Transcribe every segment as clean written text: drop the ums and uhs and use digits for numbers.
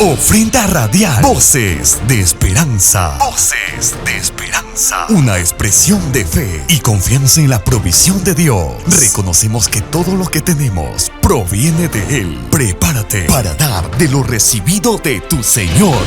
Ofrenda radial. Voces de esperanza. Voces de esperanza. Una expresión de fe y confianza en la provisión de Dios. Reconocemos que todo lo que tenemos proviene de Él. Prepárate para dar de lo recibido de tu Señor.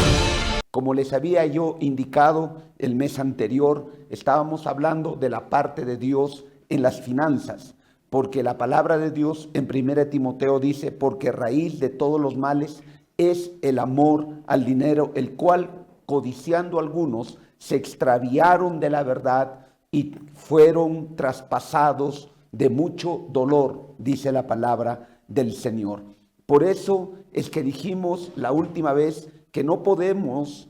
Como les había yo indicado el mes anterior, estábamos hablando de la parte de Dios en las finanzas, porque la palabra de Dios en 1 Timoteo dice, porque raíz de todos los males es el amor al dinero, el cual, codiciando algunos, se extraviaron de la verdad y fueron traspasados de mucho dolor, dice la palabra del Señor. Por eso es que dijimos la última vez que no podemos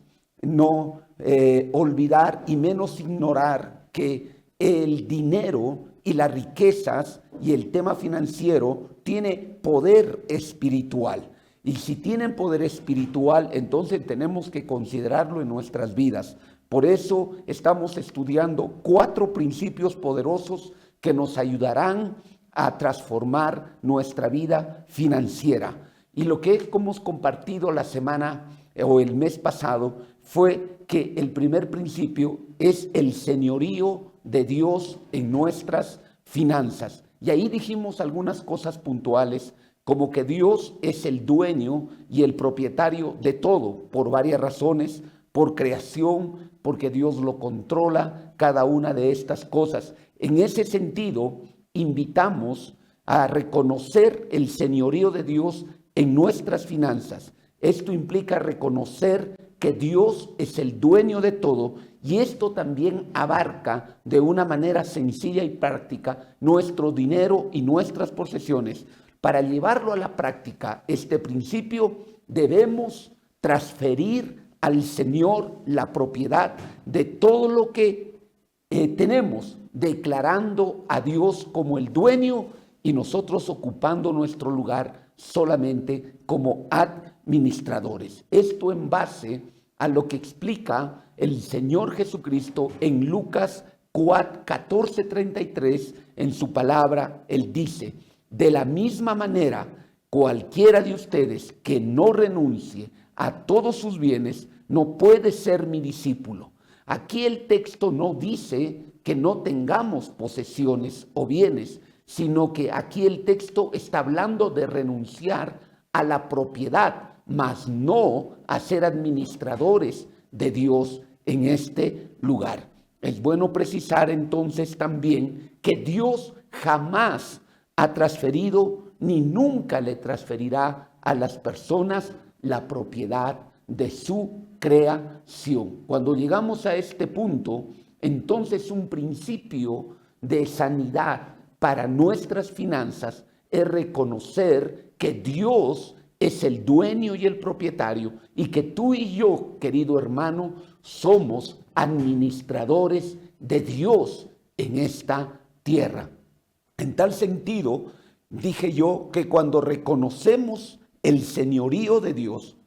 olvidar y menos ignorar que el dinero y las riquezas y el tema financiero tiene poder espiritual. Y si tienen poder espiritual, entonces tenemos que considerarlo en nuestras vidas. Por eso estamos estudiando 4 principios poderosos que nos ayudarán a transformar nuestra vida financiera. Y lo que hemos compartido la semana o el mes pasado fue que el primer principio es el señorío de Dios en nuestras finanzas. Y ahí dijimos algunas cosas puntuales, como que Dios es el dueño y el propietario de todo, por varias razones, por creación, porque Dios lo controla, cada una de estas cosas. En ese sentido, invitamos a reconocer el señorío de Dios en nuestras finanzas. Esto implica reconocer que Dios es el dueño de todo, y esto también abarca de una manera sencilla y práctica nuestro dinero y nuestras posesiones. Para llevarlo a la práctica, este principio, debemos transferir al Señor la propiedad de todo lo que tenemos, declarando a Dios como el dueño y nosotros ocupando nuestro lugar solamente como administradores. Esto en base a lo que explica el Señor Jesucristo en Lucas 14:33, en su palabra. Él dice: de la misma manera, cualquiera de ustedes que no renuncie a todos sus bienes no puede ser mi discípulo. Aquí el texto no dice que no tengamos posesiones o bienes, sino que aquí el texto está hablando de renunciar a la propiedad, mas no a ser administradores de Dios en este lugar. Es bueno precisar entonces también que Dios jamás ha transferido ni nunca le transferirá a las personas la propiedad de su creación. Cuando llegamos a este punto, entonces un principio de sanidad para nuestras finanzas es reconocer que Dios es el dueño y el propietario, y que tú y yo, querido hermano, somos administradores de Dios en esta tierra. En tal sentido, dije yo que cuando reconocemos el señorío de Dios,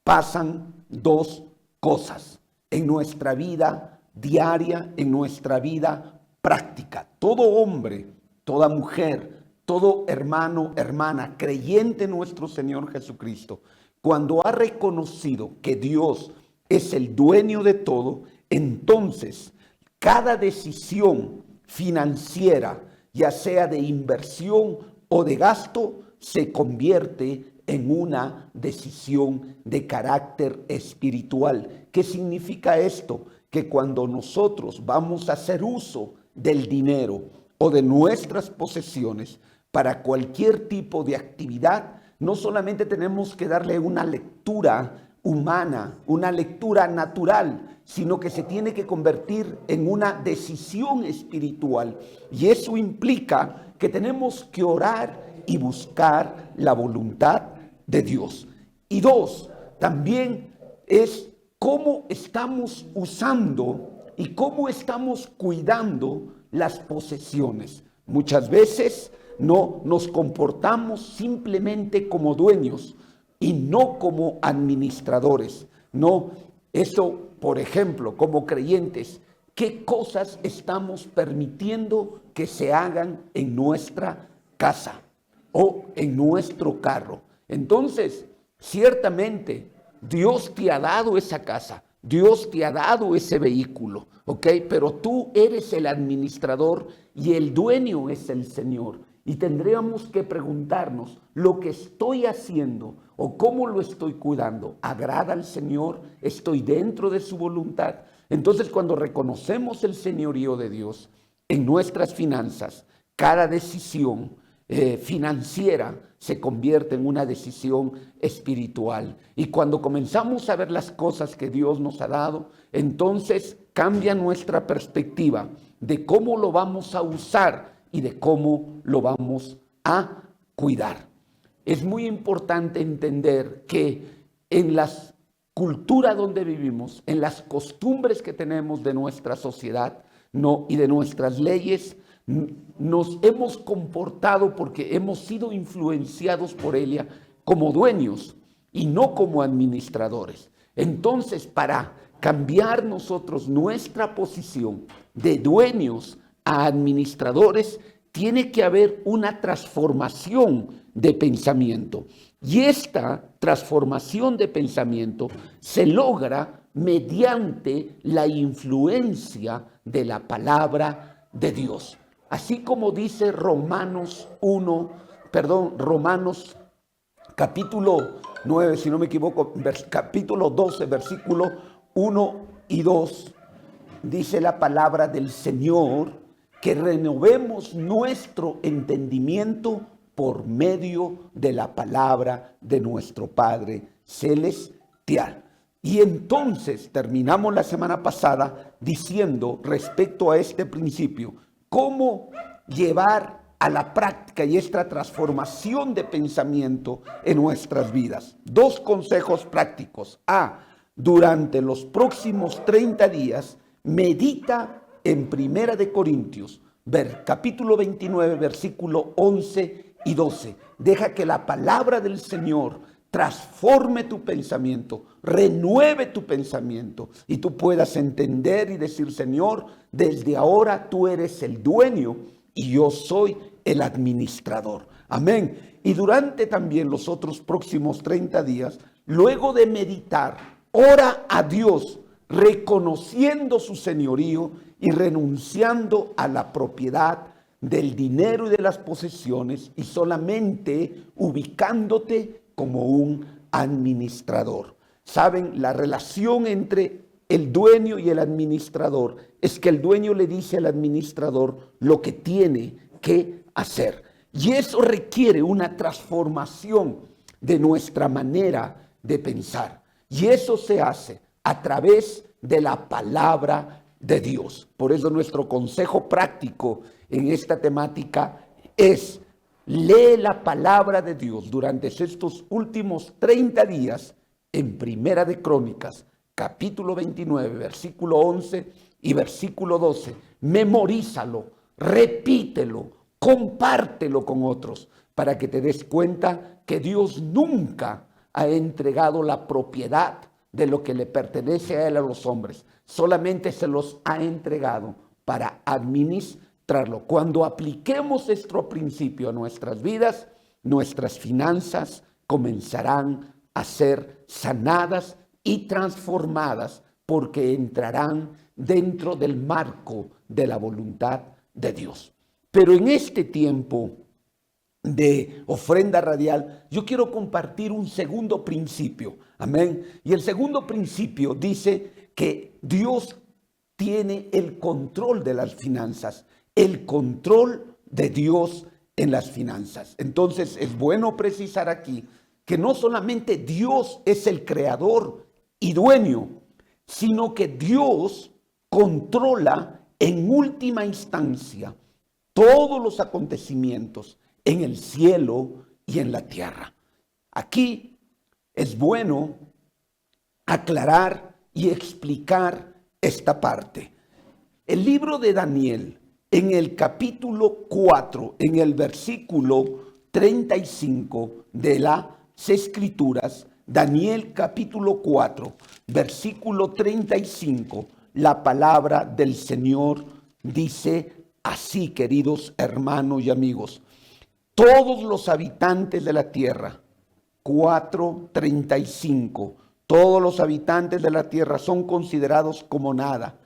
pasan 2 cosas en nuestra vida diaria, en nuestra vida práctica. Todo hombre, toda mujer, todo hermano, hermana, creyente en nuestro Señor Jesucristo, cuando ha reconocido que Dios es el dueño de todo, entonces cada decisión financiera, ya sea de inversión o de gasto, se convierte en una decisión de carácter espiritual. ¿Qué significa esto? Que cuando nosotros vamos a hacer uso del dinero o de nuestras posesiones para cualquier tipo de actividad, no solamente tenemos que darle una lectura humana, una lectura natural, sino que se tiene que convertir en una decisión espiritual. Y eso implica que tenemos que orar y buscar la voluntad de Dios. Y 2, también es cómo estamos usando y cómo estamos cuidando las posesiones. Muchas veces no nos comportamos simplemente como dueños y no como administradores. No, eso, por ejemplo, como creyentes, ¿qué cosas estamos permitiendo que se hagan en nuestra casa o en nuestro carro? Entonces, ciertamente Dios te ha dado esa casa, Dios te ha dado ese vehículo, ¿ok? Pero tú eres el administrador y el dueño es el Señor. Y tendríamos que preguntarnos, ¿lo que estoy haciendo o cómo lo estoy cuidando agrada al Señor? ¿Estoy dentro de su voluntad? Entonces, cuando reconocemos el señorío de Dios en nuestras finanzas, cada decisión financiera se convierte en una decisión espiritual. Y cuando comenzamos a ver las cosas que Dios nos ha dado, entonces cambia nuestra perspectiva de cómo lo vamos a usar y de cómo lo vamos a cuidar. Es muy importante entender que en las cultura donde vivimos, en las costumbres que tenemos de nuestra sociedad y de nuestras leyes, nos hemos comportado porque hemos sido influenciados por ella como dueños y no como administradores. Entonces, para cambiar nosotros nuestra posición de dueños a administradores, tiene que haber una transformación de pensamiento. Y esta transformación de pensamiento se logra mediante la influencia de la palabra de Dios. Así como dice Romanos capítulo 9, si no me equivoco, capítulo 12, versículo 1 y 2, dice la palabra del Señor que renovemos nuestro entendimiento por medio de la palabra de nuestro Padre Celestial. Y entonces terminamos la semana pasada diciendo respecto a este principio, cómo llevar a la práctica y esta transformación de pensamiento en nuestras vidas. 2 consejos prácticos. Durante los próximos 30 días, medita en 1 de Corintios, capítulo 29, versículo 11 y 12. Deja que la palabra del Señor transforme tu pensamiento, renueve tu pensamiento y tú puedas entender y decir, Señor, desde ahora tú eres el dueño y yo soy el administrador. Amén. Y durante también los otros próximos 30 días, luego de meditar, ora a Dios, reconociendo su señorío y renunciando a la propiedad del dinero y de las posesiones y solamente ubicándote como un administrador. ¿Saben? La relación entre el dueño y el administrador es que el dueño le dice al administrador lo que tiene que hacer. Y eso requiere una transformación de nuestra manera de pensar. Y eso se hace a través de la palabra de Dios. Por eso nuestro consejo práctico en esta temática es: lee la palabra de Dios durante estos últimos 30 días en 1 de Crónicas, capítulo 29, versículo 11 y versículo 12. Memorízalo, repítelo, compártelo con otros para que te des cuenta que Dios nunca ha entregado la propiedad de lo que le pertenece a Él a los hombres. Solamente se los ha entregado para administrarlo. Cuando apliquemos este principio a nuestras vidas, nuestras finanzas comenzarán a ser sanadas y transformadas porque entrarán dentro del marco de la voluntad de Dios. Pero en este tiempo de ofrenda radial, yo quiero compartir un segundo principio. Amén. Y el segundo principio dice que Dios tiene el control de las finanzas, el control de Dios en las finanzas. Entonces es bueno precisar aquí que no solamente Dios es el creador y dueño, sino que Dios controla en última instancia todos los acontecimientos en el cielo y en la tierra. Aquí es bueno aclarar y explicar esta parte. El libro de Daniel, en el capítulo 4, en el versículo 35 de las Escrituras, Daniel capítulo 4, versículo 35, la palabra del Señor dice así, queridos hermanos y amigos: todos los habitantes de la tierra, 4:35, todos los habitantes de la tierra son considerados como nada.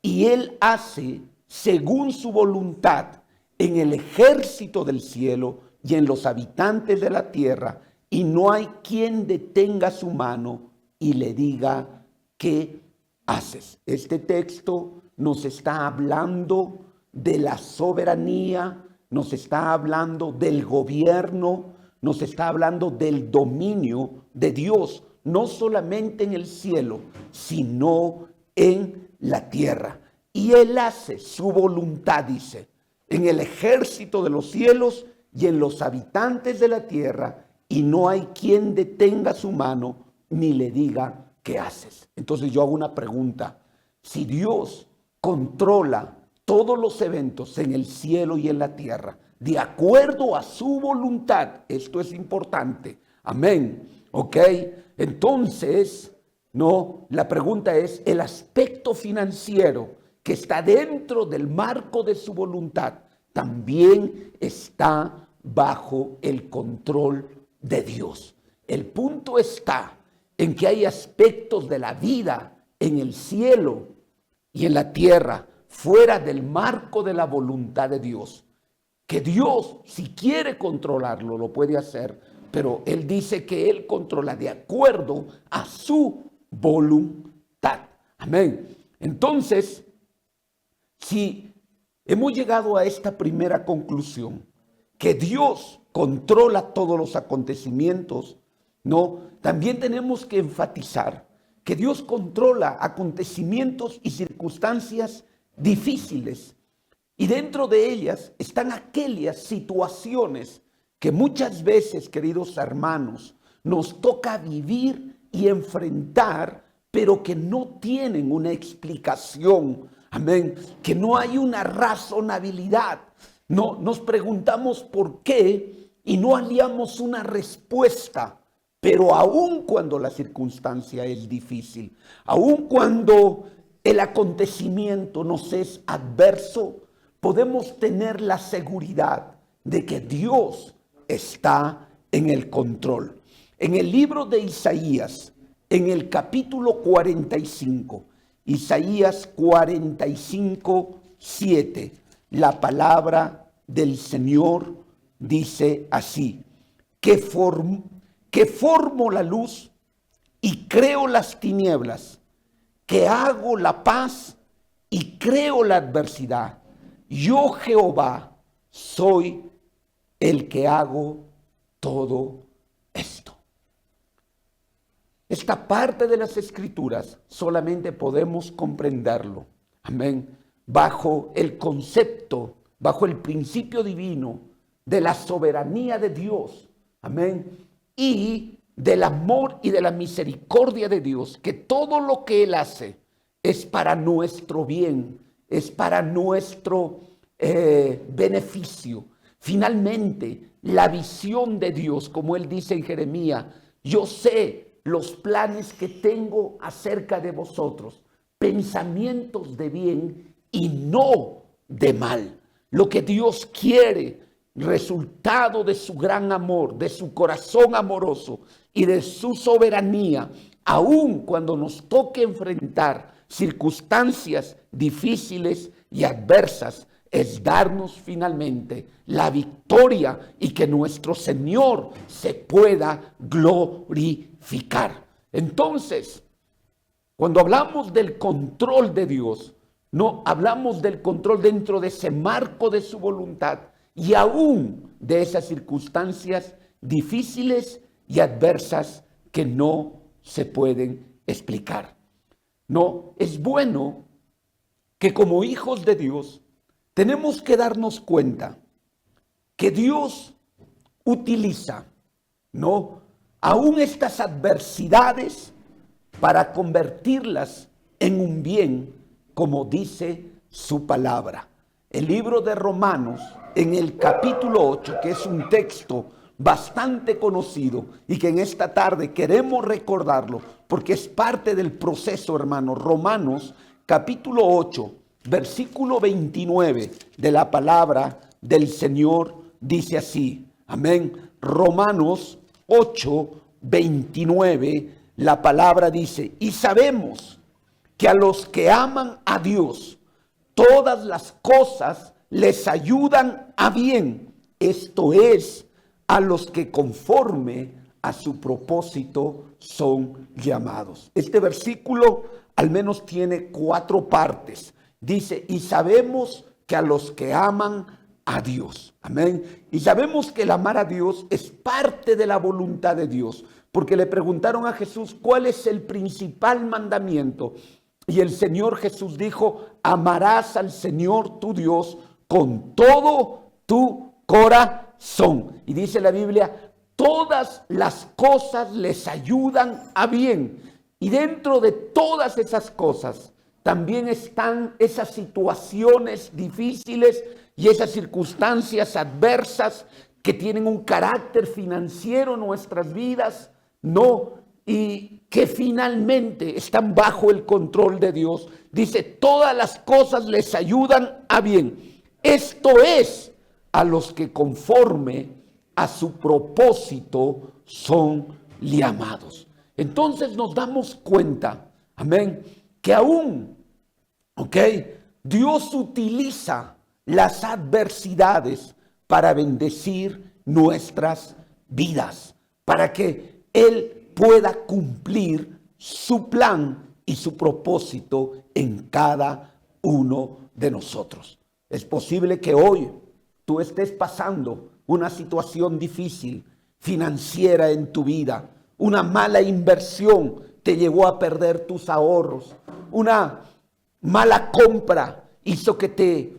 Y Él hace según su voluntad en el ejército del cielo y en los habitantes de la tierra, y no hay quien detenga su mano y le diga, ¿qué haces? Este texto nos está hablando de la soberanía, nos está hablando del gobierno, nos está hablando del dominio de Dios, no solamente en el cielo, sino en la tierra. Y Él hace su voluntad, dice, en el ejército de los cielos y en los habitantes de la tierra, y no hay quien detenga su mano ni le diga, ¿qué haces? Entonces yo hago una pregunta. Si Dios controla todos los eventos en el cielo y en la tierra, de acuerdo a su voluntad, esto es importante, amén, ¿ok? Entonces, no, la pregunta es, el aspecto financiero que está dentro del marco de su voluntad, también está bajo el control de Dios. El punto está en que hay aspectos de la vida en el cielo y en la tierra, fuera del marco de la voluntad de Dios, que Dios, si quiere controlarlo, lo puede hacer, pero Él dice que Él controla de acuerdo a su voluntad. Amén. Entonces, si hemos llegado a esta primera conclusión, que Dios controla todos los acontecimientos, no, también tenemos que enfatizar que Dios controla acontecimientos y circunstancias difíciles, y dentro de ellas están aquellas situaciones que muchas veces, queridos hermanos, nos toca vivir y enfrentar, pero que no tienen una explicación, amén, que no hay una razonabilidad. No, nos preguntamos por qué y no hallamos una respuesta. Pero aun cuando la circunstancia es difícil, aun cuando el acontecimiento nos es adverso, podemos tener la seguridad de que Dios está en el control. En el libro de Isaías, en el capítulo 45, Isaías 45, 7, la palabra del Señor dice así, que formo la luz y creo las tinieblas, que hago la paz y creo la adversidad. Yo, Jehová, soy el que hago todo esto. Esta parte de las Escrituras solamente podemos comprenderlo, amén, bajo el concepto, bajo el principio divino de la soberanía de Dios, amén, y del amor y de la misericordia de Dios, que todo lo que Él hace es para nuestro bien, es para nuestro beneficio. Finalmente, la visión de Dios, como Él dice en Jeremías, yo sé los planes que tengo acerca de vosotros, pensamientos de bien y no de mal. Lo que Dios quiere, resultado de su gran amor, de su corazón amoroso y de su soberanía, aun cuando nos toque enfrentar circunstancias difíciles y adversas, es darnos finalmente la victoria y que nuestro Señor se pueda glorificar. Entonces, cuando hablamos del control de Dios, no hablamos del control dentro de ese marco de su voluntad y aún de esas circunstancias difíciles y adversas que no se pueden explicar. No, es bueno que como hijos de Dios tenemos que darnos cuenta que Dios utiliza, ¿no?, aún estas adversidades para convertirlas en un bien, como dice su palabra. El libro de Romanos, en el capítulo 8, que es un texto bastante conocido y que en esta tarde queremos recordarlo porque es parte del proceso, hermano. Romanos capítulo 8, versículo 29 de la palabra del Señor dice así, amén. Romanos 8, 29, la palabra dice, y sabemos que a los que aman a Dios, todas las cosas les ayudan a bien. Esto es, a los que conforme a su propósito son llamados. Este versículo al menos tiene 4 partes. Dice, y sabemos que a los que aman a Dios. Amén. Y sabemos que el amar a Dios es parte de la voluntad de Dios. Porque le preguntaron a Jesús, ¿cuál es el principal mandamiento? Y el Señor Jesús dijo, amarás al Señor tu Dios con todo tu corazón. Y dice la Biblia, todas las cosas les ayudan a bien. Y dentro de todas esas cosas también están esas situaciones difíciles y esas circunstancias adversas que tienen un carácter financiero en nuestras vidas, y que finalmente están bajo el control de Dios. Dice, todas las cosas les ayudan a bien. Esto es, a los que conforme a su propósito son llamados. Entonces nos damos cuenta, amén, que aún, Dios utiliza las adversidades para bendecir nuestras vidas, para que Él pueda cumplir su plan y su propósito en cada uno de nosotros. Es posible que hoy tú estés pasando una situación difícil financiera en tu vida. Una mala inversión te llevó a perder tus ahorros. Una mala compra hizo que te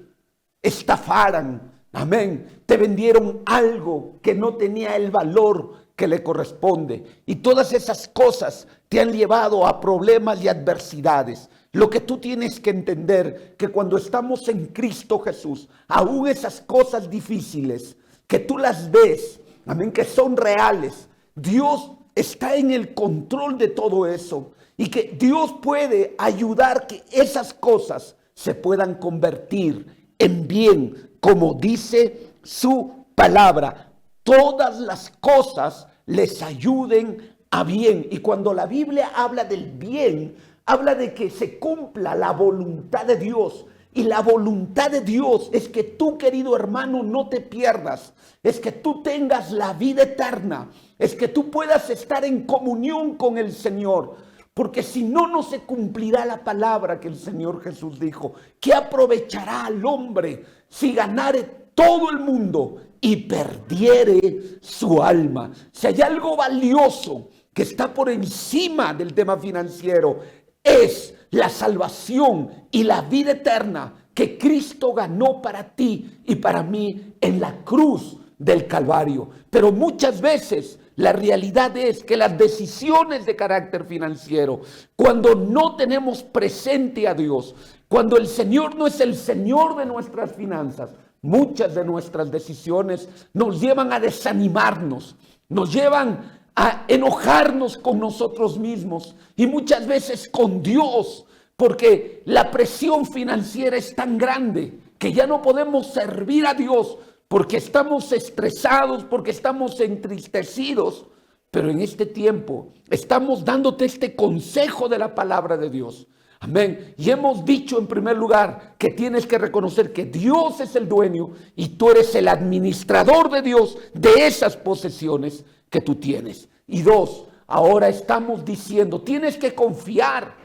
estafaran. Amén. Te vendieron algo que no tenía el valor que le corresponde. Y todas esas cosas te han llevado a problemas y adversidades. Lo que tú tienes que entender, que cuando estamos en Cristo Jesús, aún esas cosas difíciles que tú las ves, amén, que son reales, Dios está en el control de todo eso. Y que Dios puede ayudar que esas cosas se puedan convertir en bien, como dice su palabra. Todas las cosas les ayuden a bien. Y cuando la Biblia habla del bien, habla de que se cumpla la voluntad de Dios. Y la voluntad de Dios es que tú, querido hermano, no te pierdas. Es que tú tengas la vida eterna. Es que tú puedas estar en comunión con el Señor. Porque si no, no se cumplirá la palabra que el Señor Jesús dijo. ¿Qué aprovechará al hombre si ganare todo el mundo y perdiere su alma? Si hay algo valioso que está por encima del tema financiero, es la salvación y la vida eterna que Cristo ganó para ti y para mí en la cruz del Calvario. Pero muchas veces la realidad es que las decisiones de carácter financiero, cuando no tenemos presente a Dios, cuando el Señor no es el Señor de nuestras finanzas, muchas de nuestras decisiones nos llevan a desanimarnos, nos llevan a enojarnos con nosotros mismos y muchas veces con Dios, porque la presión financiera es tan grande que ya no podemos servir a Dios porque estamos estresados, porque estamos entristecidos. Pero en este tiempo estamos dándote este consejo de la palabra de Dios. Amén. Y hemos dicho en primer lugar que tienes que reconocer que Dios es el dueño y tú eres el administrador de Dios de esas posesiones que tú tienes. Y 2, ahora estamos diciendo, tienes que confiar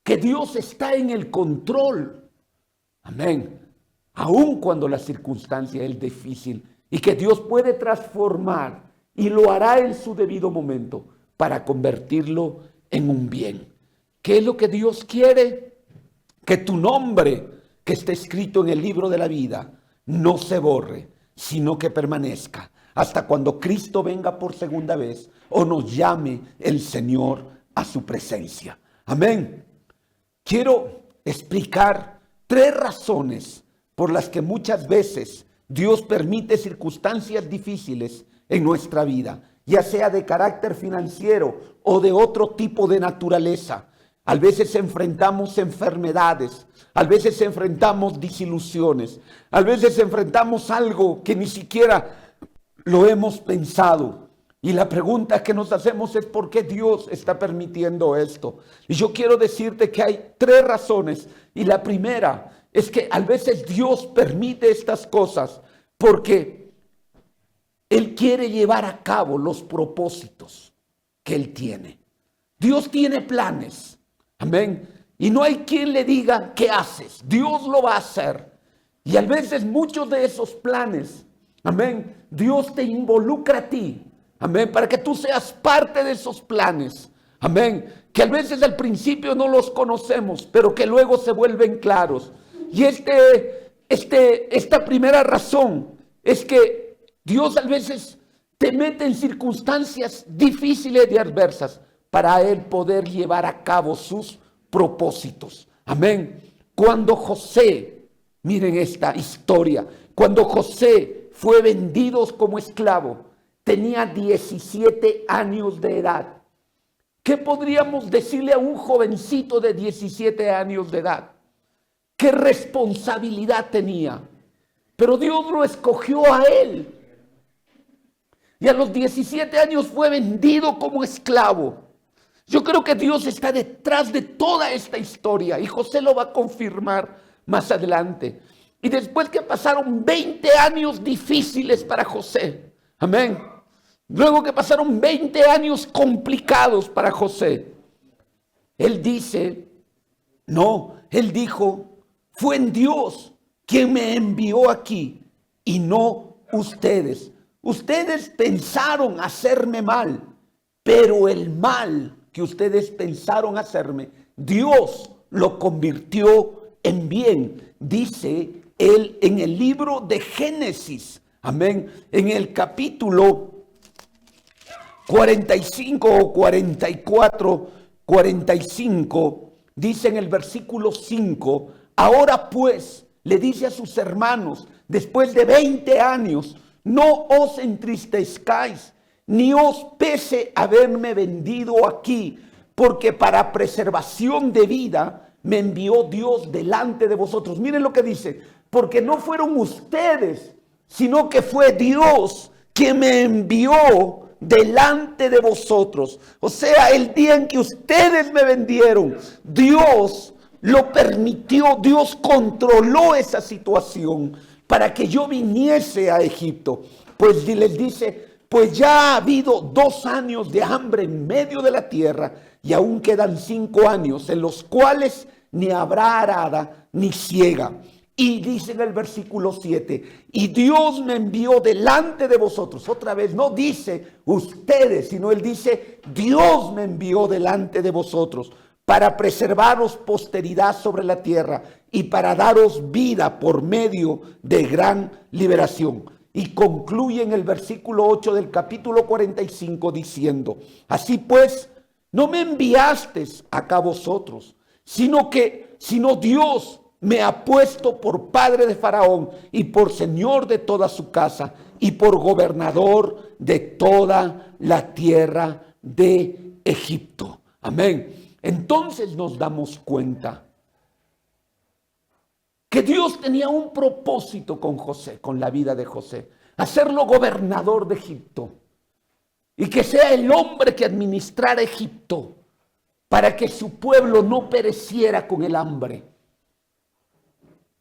que Dios está en el control. Amén. Aun cuando la circunstancia es difícil y que Dios puede transformar y lo hará en su debido momento para convertirlo en un bien. ¿Qué es lo que Dios quiere? Que tu nombre, que está escrito en el libro de la vida, no se borre, sino que permanezca hasta cuando Cristo venga por segunda vez o nos llame el Señor a su presencia. Amén. Quiero explicar 3 razones por las que muchas veces Dios permite circunstancias difíciles en nuestra vida, ya sea de carácter financiero o de otro tipo de naturaleza. A veces enfrentamos enfermedades, a veces enfrentamos desilusiones, a veces enfrentamos algo que ni siquiera lo hemos pensado. Y la pregunta que nos hacemos es ¿por qué Dios está permitiendo esto? Y yo quiero decirte que hay 3 razones. Y la primera es que a veces Dios permite estas cosas porque Él quiere llevar a cabo los propósitos que Él tiene. Dios tiene planes. Amén. Y no hay quien le diga qué haces. Dios lo va a hacer. Y a veces muchos de esos planes, amén, Dios te involucra a ti. Amén, para que tú seas parte de esos planes. Amén, que a veces al principio no los conocemos, pero que luego se vuelven claros. Y esta primera razón es que Dios a veces te mete en circunstancias difíciles y adversas para Él poder llevar a cabo sus propósitos. Amén. Cuando José, miren esta historia, cuando José fue vendido como esclavo, tenía 17 años de edad. ¿Qué podríamos decirle a un jovencito de 17 años de edad? ¿Qué responsabilidad tenía? Pero Dios lo escogió a él. Y a los 17 años fue vendido como esclavo. Yo creo que Dios está detrás de toda esta historia y José lo va a confirmar más adelante. Y después que pasaron 20 años difíciles para José, amén. Luego que pasaron 20 años complicados para José, él dijo, fue en Dios quien me envió aquí y no ustedes. Ustedes pensaron hacerme mal, pero el mal que ustedes pensaron hacerme, Dios lo convirtió en bien. Dice él en el libro de Génesis, amén, en el capítulo 45 o 44, 45, dice en el versículo 5, ahora pues, le dice a sus hermanos, después de 20 años, no os entristezcáis, ni os pese haberme vendido aquí, porque para preservación de vida me envió Dios delante de vosotros. Miren lo que dice, porque no fueron ustedes, sino que fue Dios quien me envió delante de vosotros. O sea, el día en que ustedes me vendieron, Dios lo permitió, Dios controló esa situación para que yo viniese a Egipto. Pues les dice, pues ya ha habido 2 años de hambre en medio de la tierra y aún quedan 5 años en los cuales ni habrá arada ni siega. Y dice en el versículo 7, y Dios me envió delante de vosotros. Otra vez, no dice ustedes, sino él dice, Dios me envió delante de vosotros para preservaros posteridad sobre la tierra y para daros vida por medio de gran liberación. Y concluye en el versículo 8 del capítulo 45 diciendo, así pues, no me enviasteis acá vosotros, sino Dios me ha puesto por padre de Faraón y por señor de toda su casa y por gobernador de toda la tierra de Egipto. Amén. Entonces nos damos cuenta que Dios tenía un propósito con José, con la vida de José, hacerlo gobernador de Egipto y que sea el hombre que administrara Egipto para que su pueblo no pereciera con el hambre.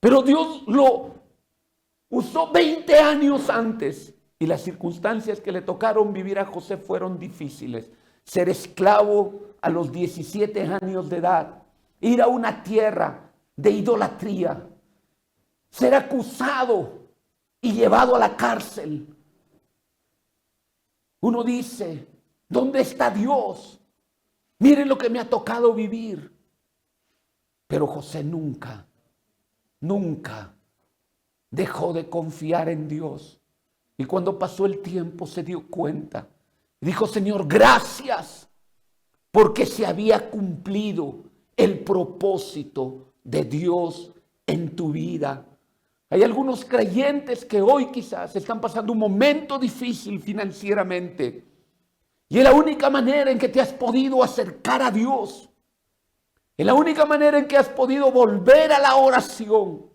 Pero Dios lo usó 20 años antes y las circunstancias que le tocaron vivir a José fueron difíciles. Ser esclavo a los 17 años de edad, ir a una tierra de idolatría, ser acusado y llevado a la cárcel. Uno dice, ¿dónde está Dios? Miren lo que me ha tocado vivir. Pero José nunca dejó de confiar en Dios. Y cuando pasó el tiempo se dio cuenta. Dijo, Señor, gracias, porque se había cumplido el propósito de Dios en tu vida. Hay algunos creyentes que hoy quizás están pasando un momento difícil financieramente. Y es la única manera en que te has podido acercar a Dios. Es la única manera en que has podido volver a la oración.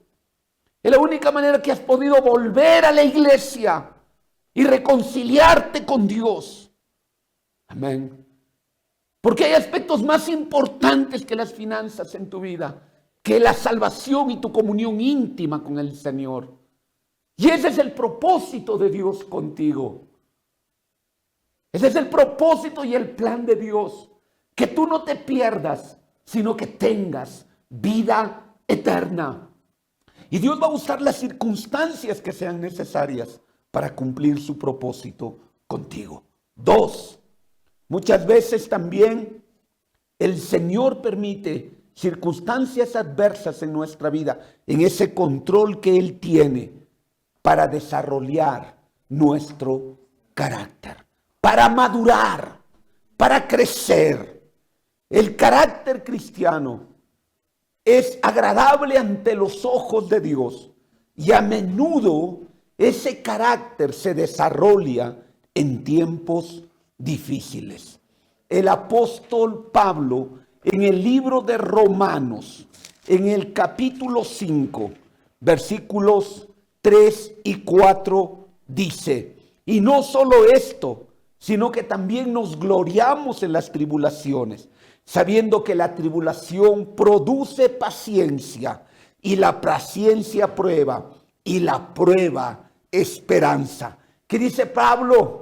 Es la única manera que has podido volver a la iglesia y reconciliarte con Dios. Amén. Porque hay aspectos más importantes que las finanzas en tu vida, que la salvación y tu comunión íntima con el Señor. Y ese es el propósito de Dios contigo. Ese es el propósito y el plan de Dios. Que tú no te pierdas, sino que tengas vida eterna. Y Dios va a usar las circunstancias que sean necesarias para cumplir su propósito contigo. 2. Muchas veces también el Señor permite circunstancias adversas en nuestra vida, en ese control que Él tiene para desarrollar nuestro carácter, para madurar, para crecer. El carácter cristiano es agradable ante los ojos de Dios y a menudo ese carácter se desarrolla en tiempos difíciles. El apóstol Pablo en el libro de Romanos, en el capítulo 5, versículos 3 y 4 dice: y no solo esto, sino que también nos gloriamos en las tribulaciones, sabiendo que la tribulación produce paciencia, y la paciencia prueba, y la prueba esperanza. ¿Qué dice Pablo?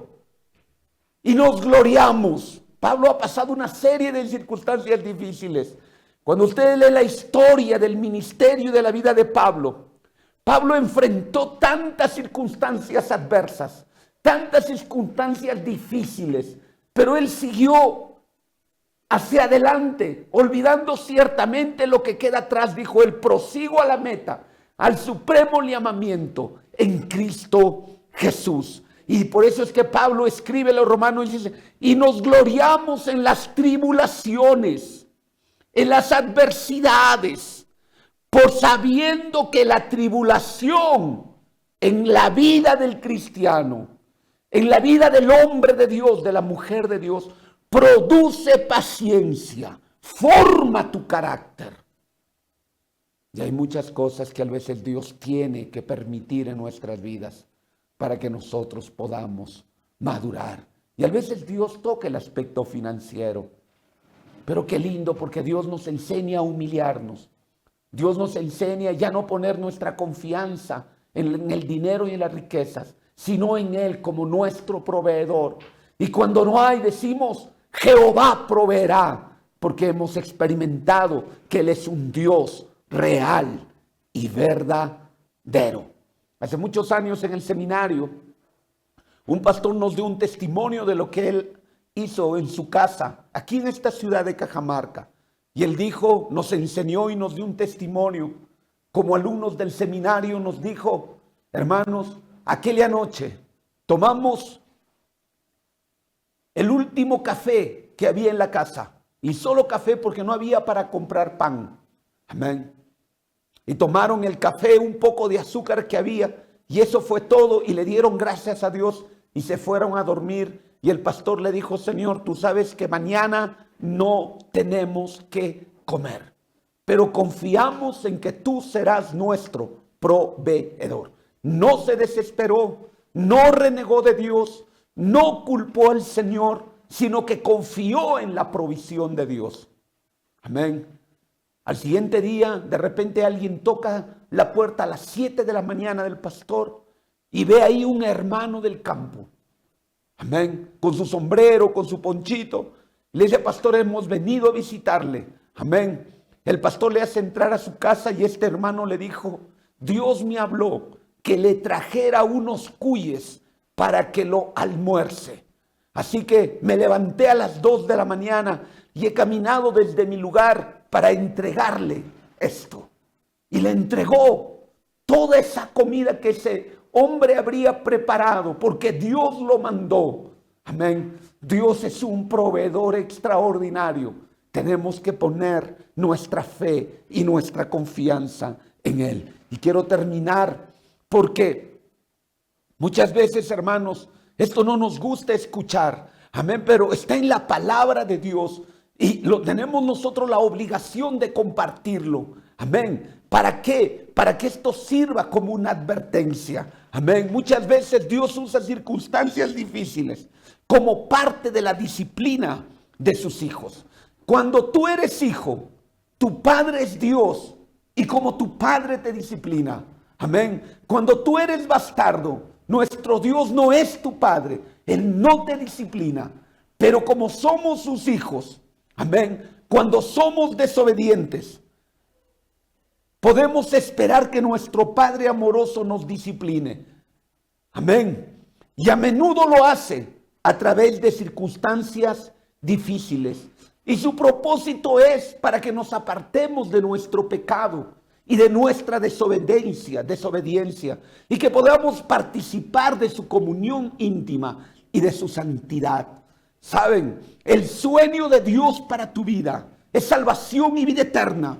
Y nos gloriamos. Pablo ha pasado una serie de circunstancias difíciles. Cuando usted lee la historia del ministerio y de la vida de Pablo, Pablo enfrentó tantas circunstancias adversas, tantas circunstancias difíciles, pero él siguió hacia adelante, olvidando ciertamente lo que queda atrás. Dijo él: prosigo a la meta, al supremo llamamiento en Cristo Jesús. Y por eso es que Pablo escribe a los romanos y dice: y nos gloriamos en las tribulaciones, en las adversidades, por sabiendo que la tribulación en la vida del cristiano, en la vida del hombre de Dios, de la mujer de Dios, produce paciencia, forma tu carácter. Y hay muchas cosas que a veces Dios tiene que permitir en nuestras vidas para que nosotros podamos madurar. Y a veces Dios toca el aspecto financiero. Pero qué lindo, porque Dios nos enseña a humillarnos. Dios nos enseña ya no poner nuestra confianza en el dinero y en las riquezas, sino en Él como nuestro proveedor. Y cuando no hay, decimos: Jehová proveerá, porque hemos experimentado que Él es un Dios real y verdadero. Hace muchos años en el seminario, un pastor nos dio un testimonio de lo que él hizo en su casa, aquí en esta ciudad de Cajamarca. Y él dijo, nos enseñó y nos dio un testimonio. Como alumnos del seminario nos dijo: hermanos, aquella noche tomamos el último café que había en la casa. Y solo café, porque no había para comprar pan. Amén. Y tomaron el café, un poco de azúcar que había, y eso fue todo, y le dieron gracias a Dios y se fueron a dormir. Y el pastor le dijo: Señor, tú sabes que mañana no tenemos que comer, pero confiamos en que tú serás nuestro proveedor. No se desesperó, no renegó de Dios, no culpó al Señor, sino que confió en la provisión de Dios. Amén. Al siguiente día, de repente alguien toca la puerta a las 7 de la mañana del pastor y ve ahí un hermano del campo. Amén. Con su sombrero, con su ponchito. Le dice: pastor, hemos venido a visitarle. Amén. El pastor le hace entrar a su casa y este hermano le dijo: Dios me habló que le trajera unos cuyes para que lo almuerce. Así que me levanté a las 2 de la mañana y he caminado desde mi lugar para entregarle esto. Y le entregó toda esa comida que ese hombre habría preparado, porque Dios lo mandó. Amén. Dios es un proveedor extraordinario. Tenemos que poner nuestra fe y nuestra confianza en Él. Y quiero terminar porque muchas veces, hermanos, esto no nos gusta escuchar. Amén, pero está en la palabra de Dios. Y tenemos nosotros la obligación de compartirlo. Amén. ¿Para qué? Para que esto sirva como una advertencia. Amén. Muchas veces Dios usa circunstancias difíciles como parte de la disciplina de sus hijos. Cuando tú eres hijo, tu padre es Dios y como tu padre te disciplina. Amén. Cuando tú eres bastardo, nuestro Dios no es tu padre. Él no te disciplina. Pero como somos sus hijos, amén, cuando somos desobedientes, podemos esperar que nuestro Padre amoroso nos discipline. Amén. Y a menudo lo hace a través de circunstancias difíciles. Y su propósito es para que nos apartemos de nuestro pecado y de nuestra desobediencia, y que podamos participar de su comunión íntima y de su santidad. Saben, el sueño de Dios para tu vida es salvación y vida eterna.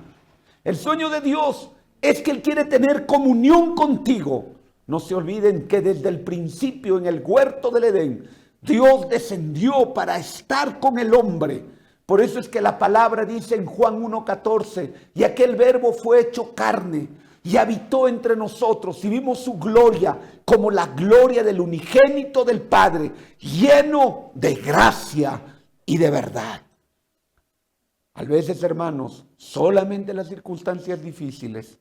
El sueño de Dios es que Él quiere tener comunión contigo. No se olviden que desde el principio en el huerto del Edén, Dios descendió para estar con el hombre. Por eso es que la palabra dice en Juan 1:14, y aquel verbo fue hecho carne y habitó entre nosotros y vimos su gloria como la gloria del unigénito del Padre, lleno de gracia y de verdad. A veces, hermanos, solamente las circunstancias difíciles,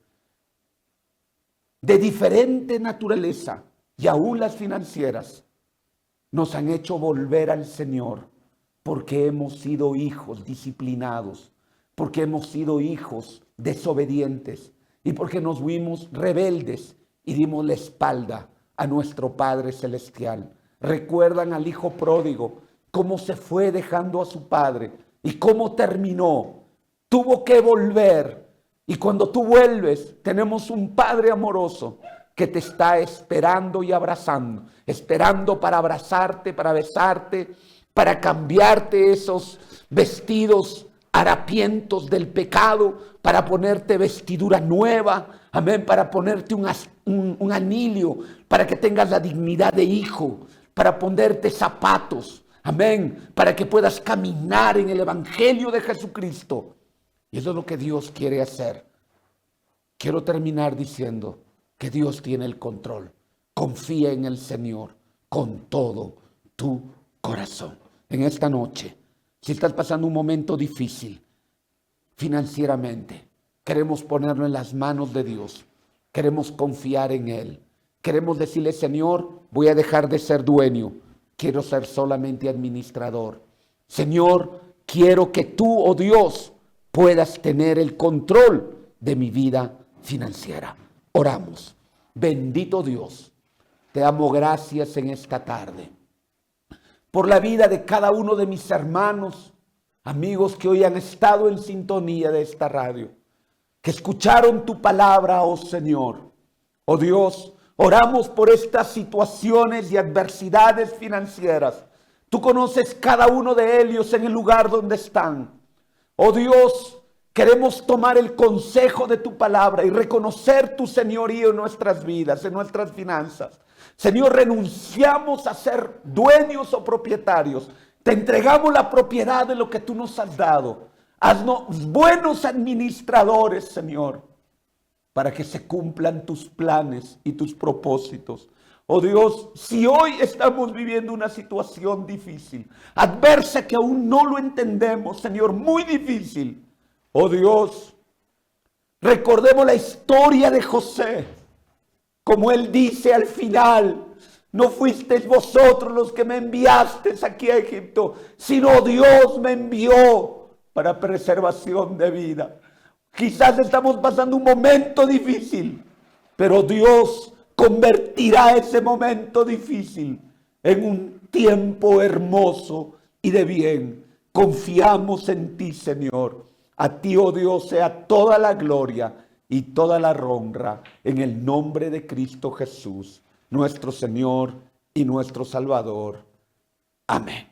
de diferente naturaleza y aún las financieras, nos han hecho volver al Señor, porque hemos sido hijos disciplinados, porque hemos sido hijos desobedientes y porque nos fuimos rebeldes y dimos la espalda a nuestro Padre Celestial. ¿Recuerdan al hijo pródigo cómo se fue dejando a su padre y cómo terminó? Tuvo que volver, y cuando tú vuelves tenemos un Padre amoroso que te está esperando y abrazando, esperando para abrazarte, para besarte, para cambiarte esos vestidos harapientos del pecado, para ponerte vestidura nueva, amén, para ponerte un anillo, para que tengas la dignidad de hijo, para ponerte zapatos, amén, para que puedas caminar en el evangelio de Jesucristo. Y eso es lo que Dios quiere hacer. Quiero terminar diciendo que Dios tiene el control. Confía en el Señor con todo tu corazón. En esta noche, si estás pasando un momento difícil financieramente, queremos ponerlo en las manos de Dios. Queremos confiar en Él. Queremos decirle, Señor, voy a dejar de ser dueño. Quiero ser solamente administrador. Señor, quiero que tú, oh Dios, puedas tener el control de mi vida financiera. Oramos. Bendito Dios, te damos gracias en esta tarde por la vida de cada uno de mis hermanos, amigos que hoy han estado en sintonía de esta radio, que escucharon tu palabra, oh Señor. Oh Dios, oramos por estas situaciones y adversidades financieras. Tú conoces cada uno de ellos en el lugar donde están. Oh Dios, queremos tomar el consejo de tu palabra y reconocer tu señorío en nuestras vidas, en nuestras finanzas. Señor, renunciamos a ser dueños o propietarios. Te entregamos la propiedad de lo que tú nos has dado. Haznos buenos administradores, Señor, para que se cumplan tus planes y tus propósitos. Oh Dios, si hoy estamos viviendo una situación difícil, adversa que aún no lo entendemos, Señor, muy difícil. Oh Dios, recordemos la historia de José. Como él dice al final, no fuisteis vosotros los que me enviasteis aquí a Egipto, sino Dios me envió para preservación de vida. Quizás estamos pasando un momento difícil, pero Dios convertirá ese momento difícil en un tiempo hermoso y de bien. Confiamos en ti, Señor. A ti, oh Dios, sea toda la gloria y toda la honra en el nombre de Cristo Jesús, nuestro Señor y nuestro Salvador. Amén.